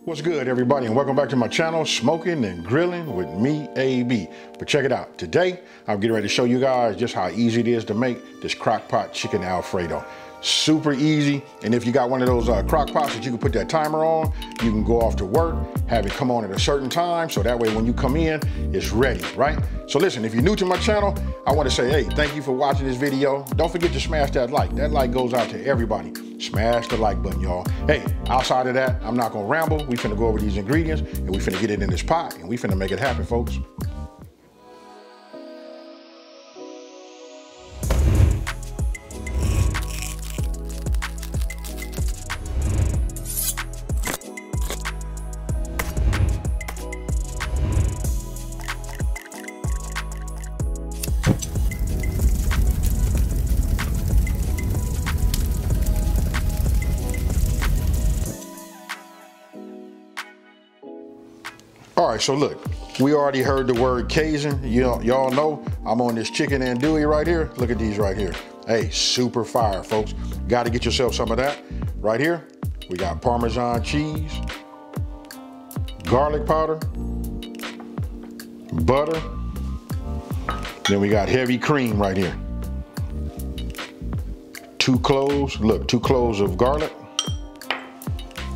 What's good, everybody, and welcome back to my channel, Smoking and Grilling with me, AB. But check it out. Today, I'm getting ready to show you guys just how easy it is to make this Crockpot Chicken Alfredo. Super easy, and if you got one of those crock pots that you can put that timer on, you can go off to work, have it come on at a certain time, so that way when you come in, it's ready, right? So listen, if you're new to my channel, I want to say, hey, thank you for watching this video. Don't forget to smash that like. That like goes out to everybody. Smash the like button, y'all. Hey, outside of that, I'm not gonna ramble. We finna go over these ingredients, and we finna get it in this pot, and we finna make it happen, folks. All right, so look, we already heard the word Cajun. Y'all know I'm on this chicken andouille right here. Look at these right here. Hey, super fire, folks. Got to get yourself some of that. Right here, we got Parmesan cheese, garlic powder, butter. Then we got heavy cream right here. 2 cloves, look, 2 cloves of garlic.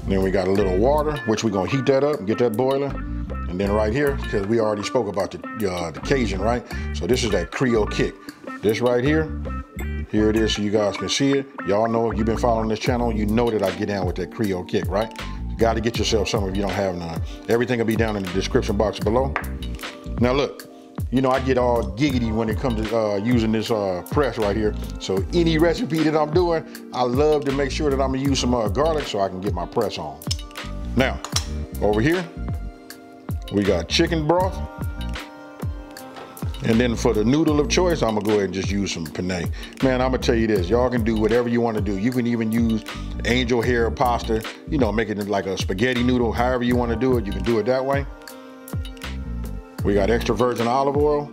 Then we got a little water, which we're gonna heat that up and get that boiling. And then right here, because we already spoke about the Cajun, right? So this is that Creole Kick. This right here it is so you guys can see it. Y'all know, if you've been following this channel, you know that I get down with that Creole Kick, right? You gotta get yourself some if you don't have none. Everything will be down in the description box below. Now look, you know I get all giggity when it comes to using this press right here. So any recipe that I'm doing, I love to make sure that I'm gonna use some garlic so I can get my press on. Now, over here, we got chicken broth. And then for the noodle of choice, I'm gonna go ahead and just use some penne. Man, I'm gonna tell you this, y'all can do whatever you wanna do. You can even use angel hair pasta, you know, making it like a spaghetti noodle, however you wanna do it, you can do it that way. We got extra virgin olive oil.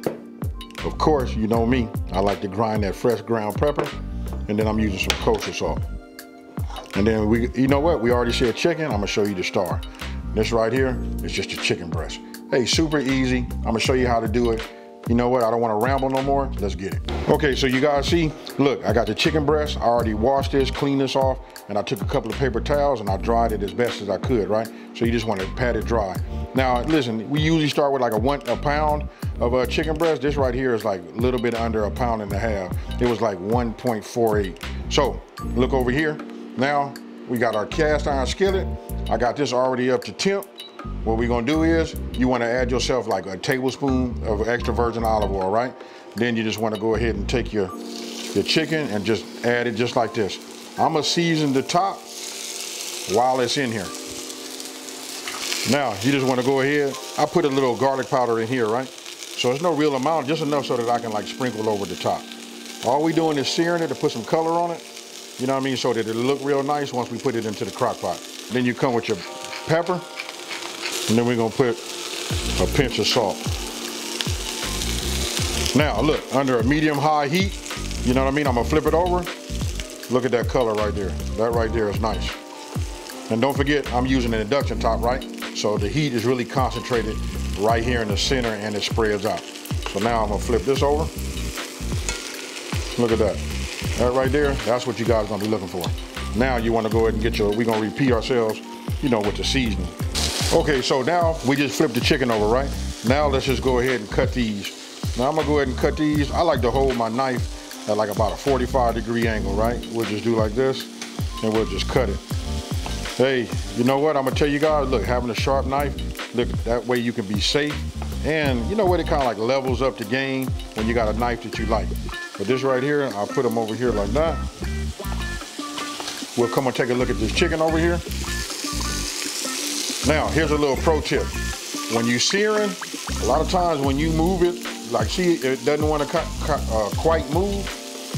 Of course, you know me, I like to grind that fresh ground pepper. And then I'm using some kosher salt. And then you know what, we already said chicken, I'm gonna show you the star. This right here is just a chicken breast. Hey, super easy. I'm gonna show you how to do it. You know what, I don't wanna ramble no more, let's get it. Okay, so you guys see, look, I got the chicken breast. I already washed this, cleaned this off, and I took a couple of paper towels and I dried it as best as I could, right? So you just wanna pat it dry. Now, listen, we usually start with like a pound of chicken breast. This right here is like a little bit under 1.5 pounds. It was like 1.48. So, look over here. Now, we got our cast iron skillet. I got this already up to temp. What we're gonna do is, you wanna add yourself like a tablespoon of extra virgin olive oil, right? Then you just wanna go ahead and take your chicken and just add it just like this. I'm gonna season the top while it's in here. Now, you just wanna go ahead, I put a little garlic powder in here, right? So it's no real amount, just enough so that I can like sprinkle over the top. All we doing is searing it to put some color on it. You know what I mean? So that it'll look real nice once we put it into the crock pot. Then you come with your pepper, and then we're gonna put a pinch of salt. Now look, under a medium-high heat, you know what I mean? I'm gonna flip it over. Look at that color right there. That right there is nice. And don't forget, I'm using an induction top, right? So the heat is really concentrated right here in the center and it spreads out. So now I'm gonna flip this over. Look at that. That right there, that's what you guys are gonna be looking for. Now you wanna go ahead and get we're gonna repeat ourselves, you know, with the seasoning. Okay, so now we just flipped the chicken over, right? Now let's just go ahead and cut these. Now I'm gonna go ahead and cut these. I like to hold my knife at like about a 45-degree angle, right? We'll just do like this, and we'll just cut it. Hey, you know what? I'm gonna tell you guys, look, having a sharp knife, look, that way you can be safe. And you know what? It kind of like levels up the game when you got a knife that you like. But this right here, I'll put them over here like that. We'll come and take a look at this chicken over here. Now, here's a little pro tip. When you searing, a lot of times when you move it, like see, it doesn't want to quite move.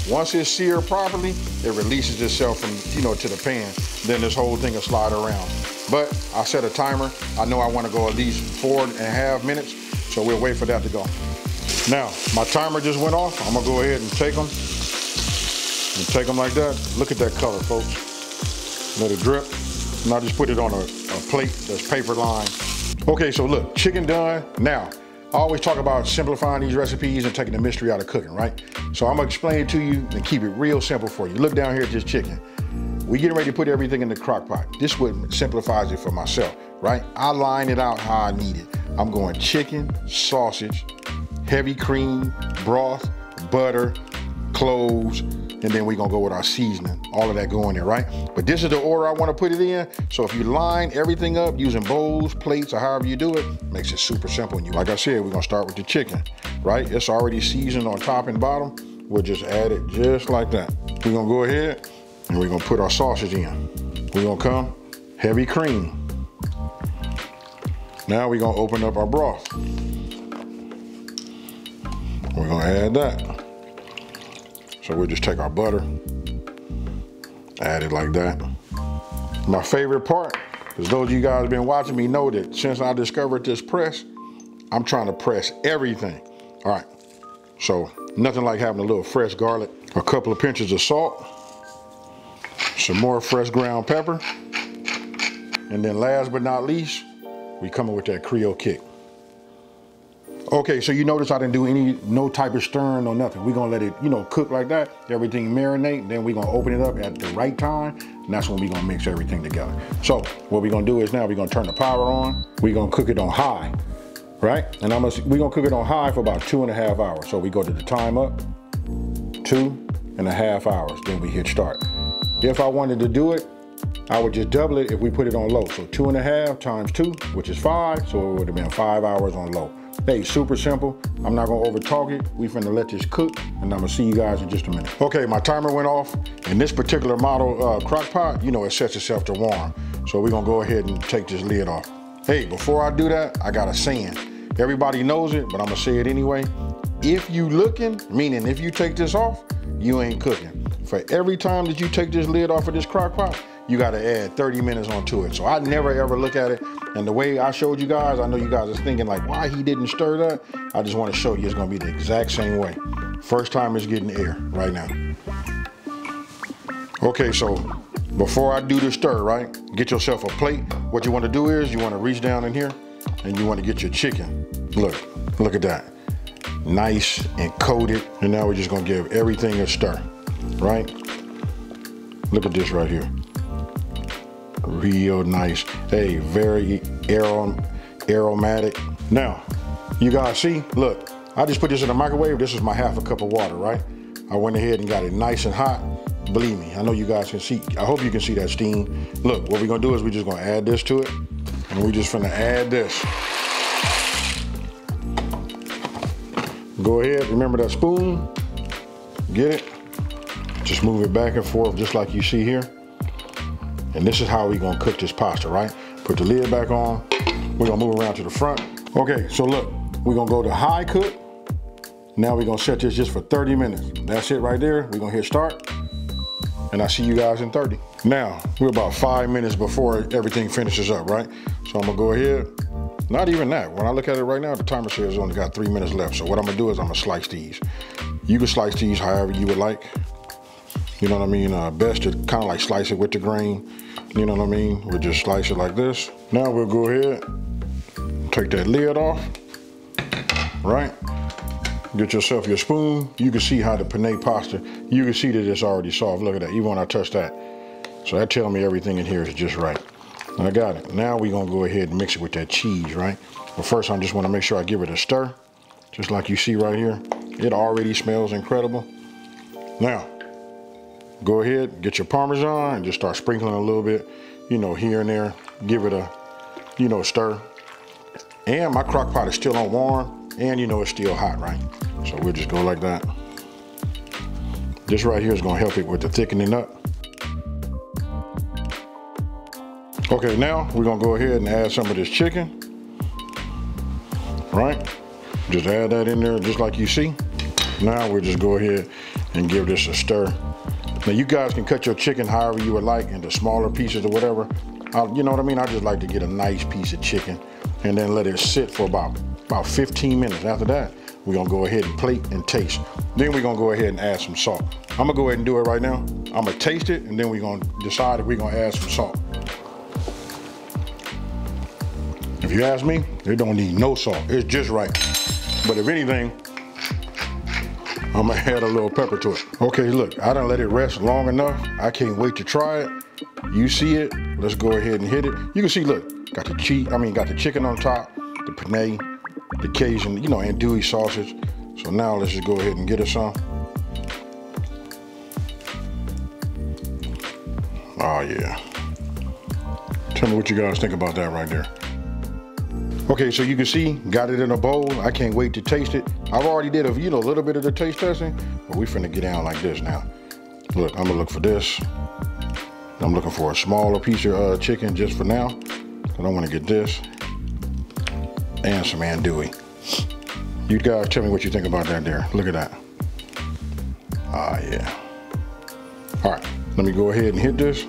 Once it's seared properly, it releases itself from, you know, to the pan. Then this whole thing will slide around. But I set a timer. I know I want to go at least 4.5 minutes, so we'll wait for that to go. Now, my timer just went off. I'm gonna go ahead and take them. And take them like that. Look at that color, folks. Let it drip. And I just put it on a plate that's paper lined. Okay, so look, chicken done. Now, I always talk about simplifying these recipes and taking the mystery out of cooking, right? So I'm gonna explain it to you and keep it real simple for you. Look down here at this chicken. We getting ready to put everything in the crock pot. This is what simplifies it for myself, right? I line it out how I need it. I'm going chicken, sausage, heavy cream, broth, butter, cloves, and then we're gonna go with our seasoning. All of that go in there, right? But this is the order I wanna put it in. So if you line everything up using bowls, plates, or however you do it, makes it super simple. And like I said, we're gonna start with the chicken, right? It's already seasoned on top and bottom. We'll just add it just like that. We're gonna go ahead and we're gonna put our sausage in. We're gonna come heavy cream. Now we're gonna open up our broth. We're gonna add that. So we'll just take our butter, add it like that. My favorite part, because those of you guys have been watching me know that since I discovered this press, I'm trying to press everything. All right, so nothing like having a little fresh garlic, a couple of pinches of salt, some more fresh ground pepper, and then last but not least, we coming with that Creole Kick. Okay, so you notice I didn't do no type of stirring or nothing. We're gonna let it, cook like that, everything marinate, then we're gonna open it up at the right time, and that's when we're gonna mix everything together. So what we're gonna do is now we're gonna turn the power on, we're gonna cook it on high, right? And we're gonna cook it on high for about 2.5 hours. So we go to the time up, 2.5 hours, then we hit start. If I wanted to do it, I would just double it if we put it on low. So 2.5 times 2, which is 5, so it would have been 5 hours on low. Hey, super simple. I'm not gonna over talk it. We finna let this cook, and I'm gonna see you guys in just a minute. Okay, my timer went off. In this particular model crock pot, it sets itself to warm. So we're gonna go ahead and take this lid off. Hey, before I do that, I got a saying. Everybody knows it, but I'm gonna say it anyway. If you looking, meaning if you take this off, you ain't cooking. For every time that you take this lid off of this crock pot, you gotta add 30 minutes onto it. So I never ever look at it. And the way I showed you guys, I know you guys are thinking like, why he didn't stir that? I just wanna show you it's gonna be the exact same way. First time it's getting air right now. Okay, so before I do the stir, right? Get yourself a plate. What you wanna do is you wanna reach down in here and you wanna get your chicken. Look at that. Nice and coated. And now we're just gonna give everything a stir, right? Look at this right here. Real nice. Hey, very aromatic. Now, you guys see, look, I just put this in the microwave. This is my half a cup of water, right? I went ahead and got it nice and hot. Believe me, I know you guys can see. I hope you can see that steam. Look, what we're gonna do is we're just gonna add this to it, and we're just finna add this. Go ahead, remember that spoon, get it. Just move it back and forth just like you see here. And this is how we're gonna cook this pasta, right? Put the lid back on. We're gonna move around to the front. Okay, so look, we're gonna go to high cook. Now we're gonna set this just for 30 minutes. That's it right there. We're gonna hit start. And I see you guys in 30. Now, we're about 5 minutes before everything finishes up, right? So I'm gonna go ahead. Not even that. When I look at it right now, the timer says it's only got 3 minutes left. So what I'm gonna do is I'm gonna slice these. You can slice these however you would like. You know what I mean? Best to kind of like slice it with the grain. You know what I mean? We'll just slice it like this. Now we'll go ahead, take that lid off, right? Get yourself your spoon. You can see how the penne pasta, you can see that it's already soft. Look at that, even when I touch that. So that tells me everything in here is just right. I got it. Now we're gonna go ahead and mix it with that cheese, right? But first I just wanna make sure I give it a stir, just like you see right here. It already smells incredible. Now, go ahead, get your Parmesan and just start sprinkling a little bit, here and there. Give it a, stir. And my crock pot is still on warm and it's still hot, right? So we'll just go like that. This right here is gonna help it with the thickening up. Okay, now we're gonna go ahead and add some of this chicken, right? Just add that in there just like you see. Now we'll just go ahead and give this a stir. Now you guys can cut your chicken however you would like into smaller pieces or whatever. You know what I mean? I just like to get a nice piece of chicken and then let it sit for about 15 minutes. After that, we're gonna go ahead and plate and taste. Then we're gonna go ahead and add some salt. I'm gonna go ahead and do it right now. I'm gonna taste it and then we're gonna decide if we're gonna add some salt. If you ask me, it don't need no salt. It's just right. But if anything, I'm gonna add a little pepper to it. Okay, look, I done let it rest long enough. I can't wait to try it. You see it, let's go ahead and hit it. You can see, look, got the chicken on top, the penne, the Cajun, you know, andouille sausage. So now let's just go ahead and get us some. Oh yeah. Tell me what you guys think about that right there. Okay, so you can see, got it in a bowl. I can't wait to taste it. I've already did a little bit of the taste testing, but we finna get down like this now. Look, I'm gonna look for this. I'm looking for a smaller piece of chicken just for now. I don't wanna get this. And some andouille. You guys tell me what you think about that there. Look at that. Ah, yeah. All right, let me go ahead and hit this.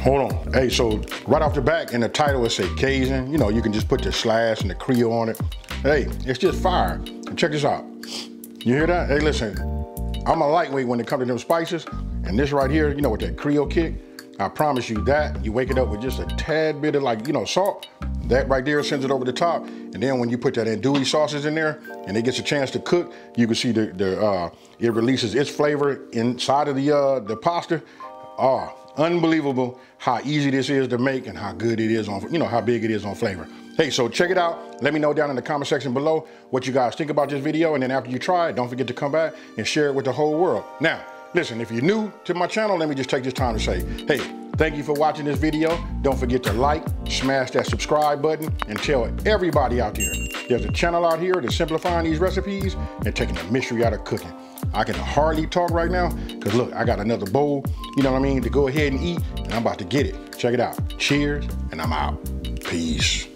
Hold on. Hey, so right off the back in the title it say Cajun. You know, you can just put the slash and the Creole on it. Hey, it's just fire. And check this out. You hear that? Hey, listen, I'm a lightweight when it comes to them spices. And this right here, you know, with that Creole Kick, I promise you that, you wake it up with just a tad bit of like, you know, salt. That right there sends it over the top. And then when you put that andouille sausage in there and it gets a chance to cook, you can see it releases its flavor inside of the pasta. Oh, unbelievable how easy this is to make and how good it is on, you know, how big it is on flavor. Hey, so check it out. Let me know down in the comment section below what you guys think about this video. And then after you try it, don't forget to come back and share it with the whole world. Now, listen, if you're new to my channel, let me just take this time to say, hey, thank you for watching this video. Don't forget to like, smash that subscribe button, and tell everybody out there, there's a channel out here that's simplifying these recipes and taking the mystery out of cooking. I can hardly talk right now, because look, I got another bowl, you know what I mean, to go ahead and eat, and I'm about to get it. Check it out. Cheers, and I'm out. Peace.